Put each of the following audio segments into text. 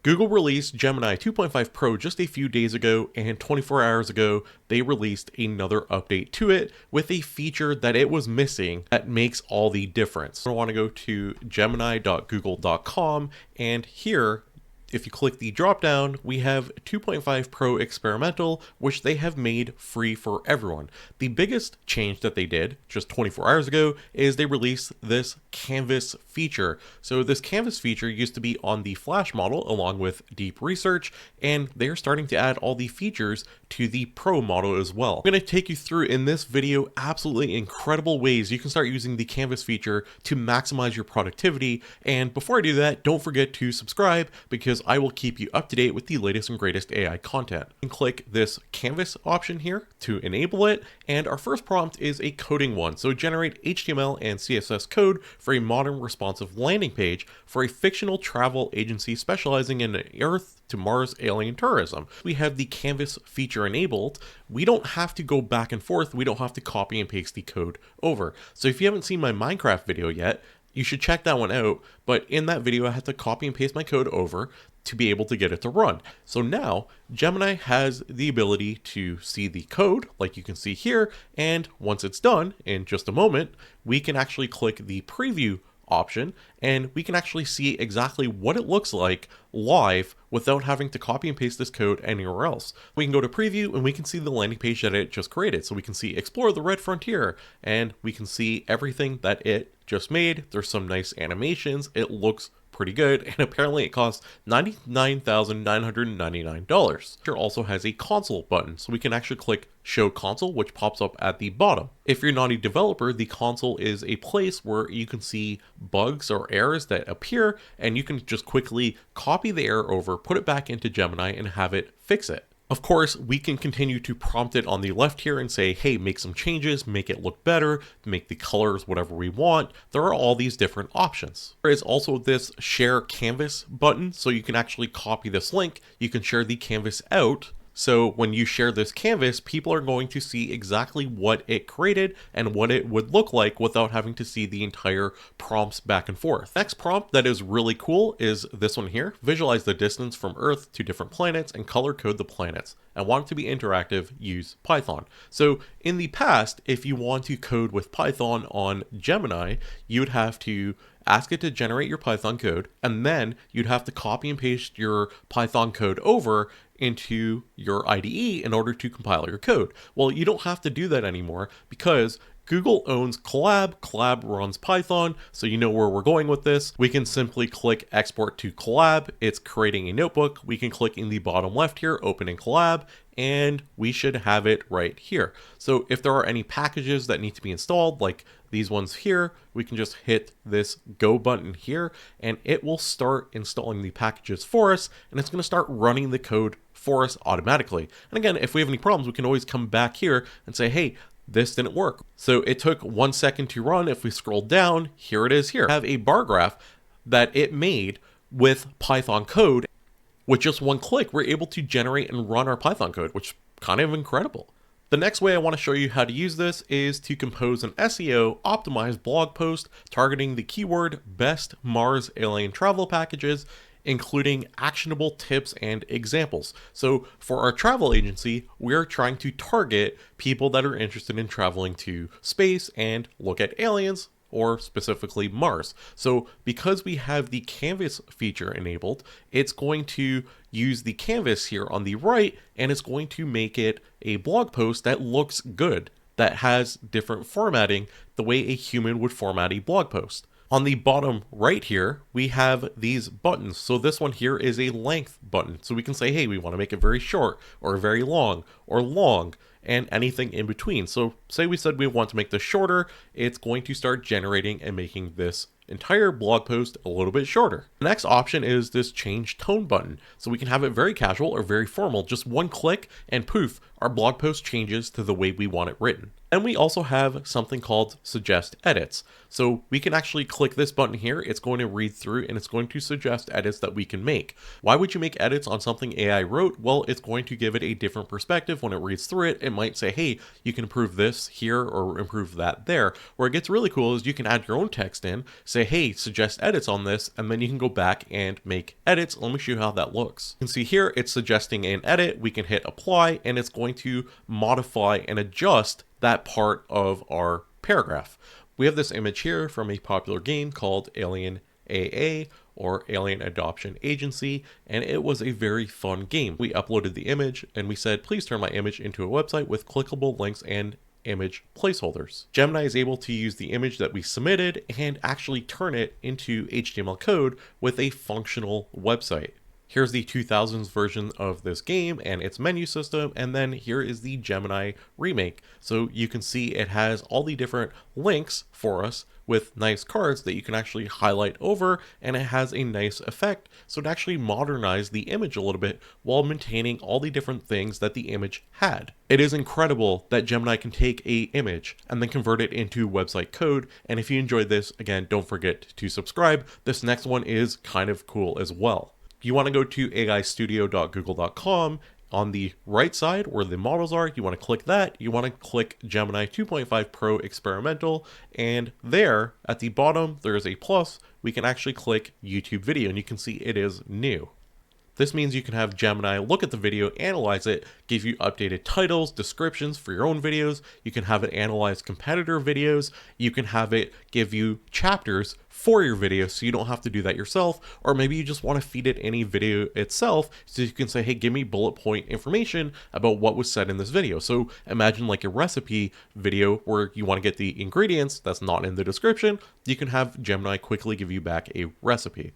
Google released Gemini 2.5 Pro just a few days ago, and 24 hours ago, they released another update to it with a feature that it was missing that makes all the difference. I want to go to gemini.google.com, and here, if you click the drop down, we have 2.5 Pro Experimental, which they have made free for everyone. The biggest change that they did just 24 hours ago is they released this canvas feature. So this canvas feature used to be on the Flash model along with deep research, and they're starting to add all the features to the Pro model as well. I'm going to take you through in this video absolutely incredible ways you can start using the canvas feature to maximize your productivity. And before I do that, don't forget to subscribe because I will keep you up to date with the latest and greatest AI content. You can click this canvas option here to enable it, and our first prompt is a coding one. So generate HTML and CSS code for a modern responsive landing page for a fictional travel agency specializing in Earth to Mars alien tourism. We have the canvas feature enabled. We don't have to go back and forth. We don't have to copy and paste the code over. So if you haven't seen my Minecraft video yet, you should check that one out. But in that video, I had to copy and paste my code over to be able to get it to run. So now Gemini has the ability to see the code like you can see here. And once it's done in just a moment, we can actually click the preview option and we can actually see exactly what it looks like live without having to copy and paste this code anywhere else. We can go to preview and we can see the landing page that it just created. So we can see explore the red frontier and we can see everything that it just made. There's some nice animations. It looks pretty good, and apparently it costs $99,999. It also has a console button, so we can actually click show console, which pops up at the bottom. If you're not a developer, the console is a place where you can see bugs or errors that appear, and you can just quickly copy the error over, put it back into Gemini, and have it fix it. Of course, we can continue to prompt it on the left here and say, hey, make some changes, make it look better, make the colors whatever we want. There are all these different options. There is also this share canvas button, so you can actually copy this link. You can share the canvas out. So when you share this canvas, people are going to see exactly what it created and what it would look like without having to see the entire prompts back and forth. Next prompt that is really cool is this one here. Visualize the distance from Earth to different planets and color code the planets. I want it to be interactive, use Python. So in the past, if you want to code with Python on Gemini, you would have to ask it to generate your Python code, and then you'd have to copy and paste your Python code over into your IDE in order to compile your code. Well, you don't have to do that anymore because Google owns Colab. Colab runs Python, so you know where we're going with this. We can simply click export to Colab. It's creating a notebook. We can click in the bottom left here, open in Colab, and we should have it right here. So if there are any packages that need to be installed, like these ones here, we can just hit this go button here, and it will start installing the packages for us, and it's going to start running the code for us automatically. And again, if we have any problems, we can always come back here and say, hey, this didn't work. So it took 1 second to run. If we scroll down, here it is here. I have a bar graph that it made with Python code. With just one click, we're able to generate and run our Python code, which is kind of incredible. The next way I want to show you how to use this is to compose an SEO optimized blog post targeting the keyword best Mars alien travel packages, including actionable tips and examples. So for our travel agency, we're trying to target people that are interested in traveling to space and look at aliens, or specifically Mars. So because we have the canvas feature enabled, it's going to use the canvas here on the right, and it's going to make it a blog post that looks good, that has different formatting, the way a human would format a blog post. On the bottom right here, we have these buttons. So this one here is a length button. So we can say, hey, we want to make it very short or very long or long and anything in between. So say we said we want to make this shorter, it's going to start generating and making this entire blog post a little bit shorter. The next option is this change tone button. So we can have it very casual or very formal. Just one click and poof, our blog post changes to the way we want it written. And we also have something called suggest edits. So we can actually click this button here. It's going to read through and it's going to suggest edits that we can make. Why would you make edits on something AI wrote? Well, it's going to give it a different perspective when it reads through it. It might say, hey, you can improve this here or improve that there. Where it gets really cool is you can add your own text in, say, hey, suggest edits on this, and then you can go back and make edits. Let me show you how that looks. You can see here, it's suggesting an edit. We can hit apply and it's going to modify and adjust that part of our paragraph. We have this image here from a popular game called Alien AA or Alien Adoption Agency, and it was a very fun game. We uploaded the image and we said, please turn my image into a website with clickable links and image placeholders. Gemini is able to use the image that we submitted and actually turn it into HTML code with a functional website. Here's the 2000s version of this game and its menu system, and then here is the Gemini remake. So you can see it has all the different links for us with nice cards that you can actually highlight over, and it has a nice effect. So it actually modernized the image a little bit while maintaining all the different things that the image had. It is incredible that Gemini can take an image and then convert it into website code. And if you enjoyed this, again, don't forget to subscribe. This next one is kind of cool as well. You want to go to aistudio.google.com. On the right side where the models are, you want to click that. You want to click Gemini 2.5 Pro Experimental, and there at the bottom there is a plus. We can actually click YouTube video and you can see it is new. This means you can have Gemini look at the video, analyze it, give you updated titles, descriptions for your own videos. You can have it analyze competitor videos. You can have it give you chapters for your video so you don't have to do that yourself. Or maybe you just want to feed it any video itself so you can say, hey, give me bullet point information about what was said in this video. So imagine like a recipe video where you want to get the ingredients that's not in the description. You can have Gemini quickly give you back a recipe.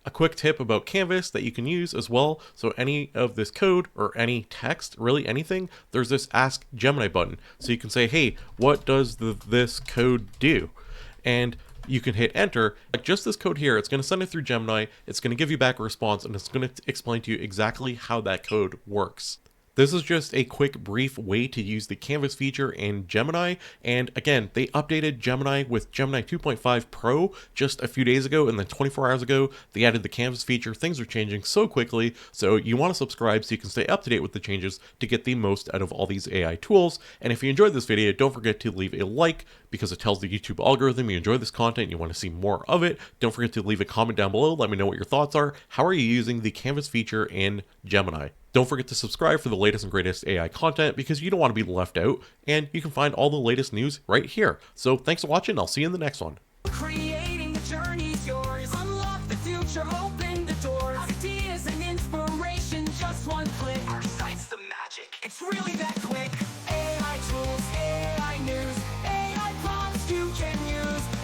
A quick tip about Canvas that you can use as well. So any of this code or any text, really anything, there's this Ask Gemini button. So you can say, hey, what does this code do? And you can hit enter. Like just this code here, it's going to send it through Gemini. It's going to give you back a response and it's going to explain to you exactly how that code works. This is just a quick, brief way to use the Canvas feature in Gemini. And again, they updated Gemini with Gemini 2.5 Pro just a few days ago, and then 24 hours ago, they added the Canvas feature. Things are changing so quickly, so you want to subscribe so you can stay up to date with the changes to get the most out of all these AI tools. And if you enjoyed this video, don't forget to leave a like because it tells the YouTube algorithm you enjoy this content and you want to see more of it. Don't forget to leave a comment down below. Let me know what your thoughts are. How are you using the Canvas feature in Gemini? Don't forget to subscribe for the latest and greatest AI content because you don't want to be left out, and you can find all the latest news right here. So thanks for watching. I'll see you in the next one. Creating the journey's yours. Unlock the future, open the doors. Ideas and inspiration, just one click. Our site's the magic. It's really that